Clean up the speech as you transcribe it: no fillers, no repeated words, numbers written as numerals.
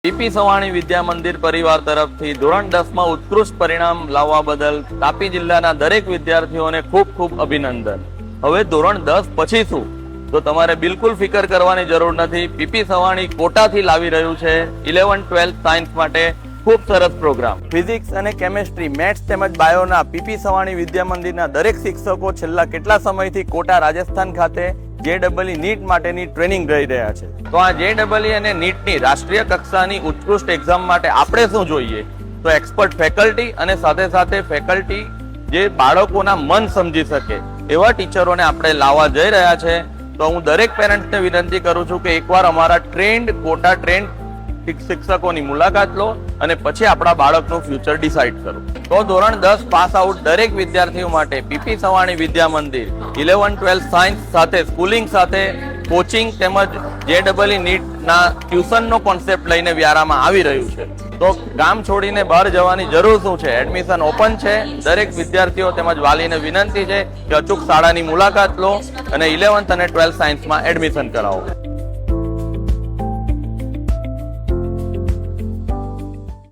PP Savani Vidya Mandir પરિવાર તરફથી ધોરણ 10 માં ઉત્કૃષ્ટ પરિણામ લાવવા બદલ તાપી જિલ્લાના દરેક વિદ્યાર્થીઓને ખૂબ ખૂબ અભિનંદન. હવે ધોરણ 10 પછી શું, તો તમારે બિલકુલ ફિકર કરવાની જરૂર નથી. પીપી સવાણી કોટાથી લાવી રહ્યું છે 11-12 સાયન્સ માટે ખૂબ સરસ પ્રોગ્રામ. ફિઝિક્સ અને કેમેસ્ટ્રી, મેથ્સ તેમજ બાયોના પીપી સવાણી વિદ્યા મંદિરના દરેક શિક્ષકો છેલ્લા કેટલા સમયથી કોટા રાજસ્થાન ખાતે JEE નીટ માટેની ટ્રેનિંગ રહી રહ્યા છે. તો આ JEE અને નીટની રાષ્ટ્રીય કક્ષાની ઉત્કૃષ્ટ એક્ઝામ માટે આપણે શું જોઈએ, તો એક્સપર્ટ ફેકલ્ટી અને સાથે સાથે ફેકલ્ટી જે બાળકોના મન સમજી શકે એવા ટીચરોને આપણે લાવવા જઈ રહ્યા છે. તો હું દરેક પેરેન્ટ્સને વિનંતી કરું છું કે એકવાર અમારા કોટા ટ્રેન્ડ શિક્ષકોની મુલાકાત લો અને પછી આપણા બાળકનું ફ્યુચર ડિસાઇડ કરો. તો ધોરણ 10 પાસ આઉટ દરેક વિદ્યાર્થીઓ માટે પીપી સવાણી વિદ્યા મંદિર 11-12 સાયન્સ સાથે સ્કૂલિંગ સાથે કોચિંગ તેમજ JEE નીટના ટ્યુશનનો કોન્સેપ્ટ લઈને વ્યારામાં આવી રહ્યું છે. તો ગામ છોડીને બહાર જવાની જરૂર શું છે? એડમિશન ઓપન છે. દરેક વિદ્યાર્થીઓ તેમજ વાલીને વિનંતી છે કે અચૂક શાળાની મુલાકાત લો અને 11th અને 12th સાયન્સમાં એડમિશન કરાવો.